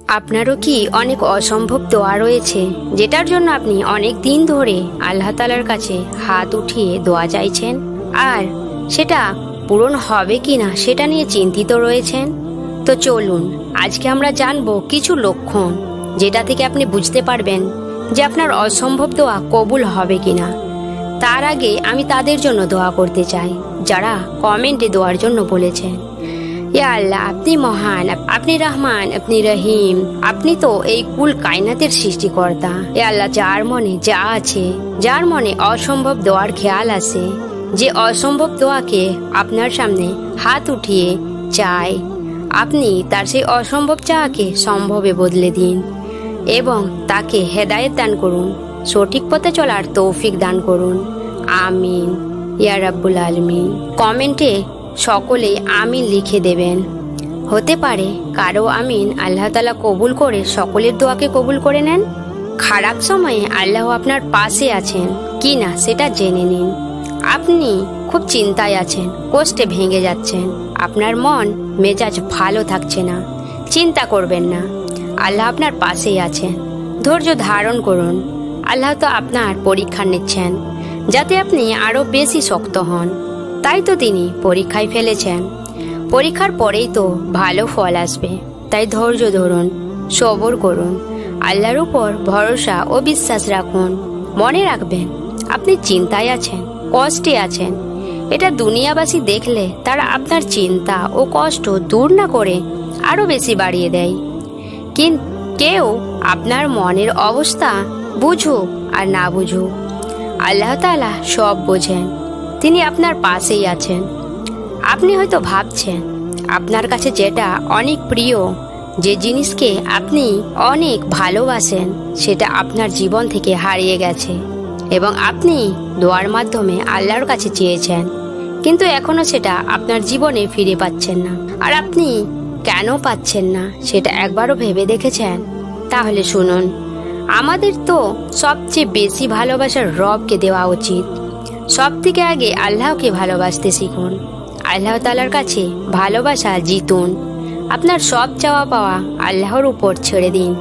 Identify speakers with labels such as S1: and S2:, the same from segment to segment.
S1: আপনারও কি অনেক অসম্ভব দোয়া রয়েছে, যেটার জন্য আপনি অনেক দিন ধরে আল্লাহ তাআলার কাছে হাত উঠিয়ে দোয়া চাইছেন, আর সেটা পূরণ হবে কিনা সেটা নিয়ে চিন্তিত রয়েছেন? তো চলুন আজকে আমরা জানবো কিছু লক্ষণ, যেটা থেকে আপনি বুঝতে পারবেন যে আপনার অসম্ভব দোয়া কবুল হবে কিনা। তার আগে আমি তাদের জন্য দোয়া করতে চাই যারা কমেন্টে দোয়ার জন্য বলেছেন, ইয়া আল্লাহ, আপনি মহান, আপনি রহমান, আপনি রহিম, আপনি তো এই কুল কায়নাতের সৃষ্টিকর্তা। ইয়া আল্লাহ, যার মনে যা আছে, যার মনে অসম্ভব দোয়ার খেয়াল আছে, যে অসম্ভব দোয়াকে আপনার সামনে হাত উঠিয়ে চায়, আপনি তার সেই অসম্ভব চাওয়াকে সম্ভবে বদলে দিন এবং তাকে হেদায়েত দান করুন, সঠিক পথে চলার তৌফিক দান করুন। আমিন ইয়া রাব্বুল আলামিন। কমেন্টে সকলে আমিন লিখে দেবেন। হতে পারে কারো আমিন আল্লাহ তাআলা কবুল করে সকলের দোয়াকে কবুল করে নেন। খারাপ সময়ে আল্লাহ আপনার পাশে আছেন কি না সেটা জেনে নিন। আপনি খুব চিন্তায় আছেন, কষ্টে ভেঙে যাচ্ছেন, আপনার মন মেজাজ ভালো থাকছে না, চিন্তা করবেন না, আল্লাহ আপনার পাশেই আছেন। ধৈর্য ধারণ করুন। আল্লাহ তো আপনার পরীক্ষা নিচ্ছেন যাতে আপনি আরো বেশি শক্ত হন, তাই তো তিনি পরীক্ষায় ফেলেছেন। পরীক্ষার পরেই তো ভালো ফল আসবে, তাই ধৈর্য ধরুন, সবর করুন, আল্লাহর উপর ভরসা ও বিশ্বাস রাখুন। মনে রাখবেন আপনি চিন্তায় আছেন, কষ্টে আছেন, এটা দুনিয়াবাসী দেখলে তারা আপনার চিন্তা ও কষ্ট দূর না করে আরো বেশি বাড়িয়ে দেয়। কিন্তু কেউ আপনার মনের অবস্থা বুঝুক আর না বুঝুক, আল্লাহ তাআলা সব বোঝেন, তিনি আপনার পাশেই আছেন। আপনি হয়তো ভাবছেন আপনার কাছে যেটা অনেক প্রিয়, যে জিনিসকে আপনি অনেক ভালোবাসেন, সেটা আপনার জীবন থেকে হারিয়ে গেছে এবং আপনি দোয়ার মাধ্যমে আল্লাহর কাছে চেয়েছেন, কিন্তু এখনো সেটা আপনার জীবনে ফিরে পাচ্ছেন না। আর আপনি কেন পাচ্ছেন না সেটা একবারও ভেবে দেখেছেন? তাহলে শুনুন, আমাদের তো সবচেয়ে বেশি ভালোবাসার রবকে দেওয়া উচিত। সব থেকে আগে আল্লাহকে ভালোবাসতে শিখুন। আল্লাহ তাআলার কাছে ভালোবাসা জিতুন। আপনার সব চাওয়া পাওয়া আল্লাহর উপর ছেড়ে দিন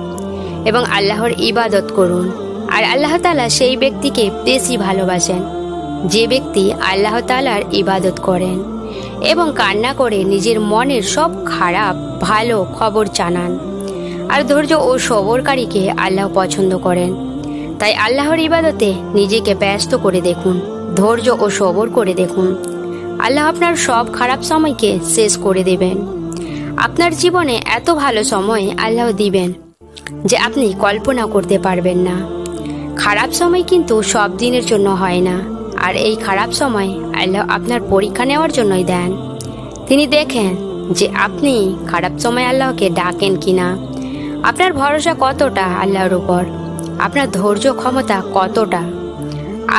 S1: এবং আল্লাহর ইবাদত করুন। আর আল্লাহ তাআলা সেই ব্যক্তিকে বেশি ভালোবাসেন যে ব্যক্তি আল্লাহ তাআলার ইবাদত করেন এবং কান্না করে নিজের মনের সব খারাপ ভালো খবর জানান। আর ধৈর্য ও সবরকারীকে আল্লাহ পছন্দ করেন। তাই আল্লাহর ইবাদতে নিজেকে ব্যস্ত করে দেখুন, ধৈর্য ও সবর করে দেখুন। আল্লাহ আপনার সব খারাপ সময়কে শেষ করে দেবেন। আপনার জীবনে এত ভালো সময় আল্লাহ দিবেন যে আপনি কল্পনা করতে পারবেন না। খারাপ সময় কিন্তু সব দিনের জন্য হয় না, আর এই খারাপ সময় আল্লাহ আপনার পরীক্ষা নেওয়ার জন্যই দেন। তিনি দেখেন যে আপনি খারাপ সময় আল্লাহকে ডাকেন কিনা, আপনার ভরসা কতটা আল্লাহর উপর, আপনার ধৈর্য ক্ষমতা কতটা।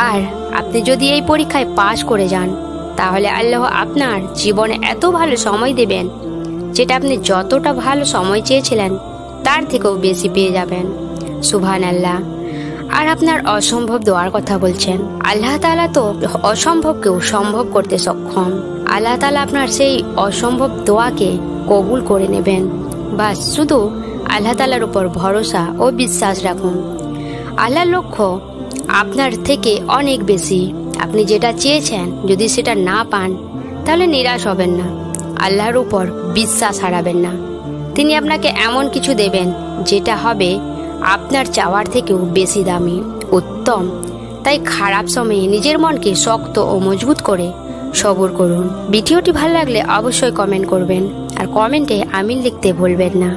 S1: আর আপনি যদি এই পরীক্ষায় পাশ করে যান, তাহলে আল্লাহ আপনার জীবনে এত ভালো সময় দেবেন যেটা আপনি যতটা ভালো সময় চেয়েছিলেন তার থেকেও বেশি পেয়ে যাবেন। সুবহানাল্লাহ। আর আপনার অসম্ভব দোয়ার কথা বলছেন, আল্লাহ তাআলা তো অসম্ভবকেও সম্ভব করতে সক্ষম। আল্লাহ তাআলা আপনার সেই অসম্ভব দোয়াকে কবুল করে নেবেন। বাস শুধু আল্লাহ তাআলার উপর ভরসা ও বিশ্বাস রাখুন। আল্লাহর লক্ষ্য আপনার থেকে অনেক বেশি। আপনি যেটা চেয়েছেন যদি সেটা না পান, তাহলে নিরাশ হবেন না, আল্লাহর উপর বিশ্বাস হারাবেন না। তিনি আপনাকে এমন কিছু দেবেন যেটা হবে আপনার চাওয়ার থেকেও বেশি দামি, উত্তম। তাই খারাপ সময়ে নিজের মনকে শক্ত ও মজবুত করে সবর করুন। ভিডিওটি ভালো লাগলে অবশ্যই কমেন্ট করবেন, আর কমেন্টে আমিন লিখতে ভুলবেন না।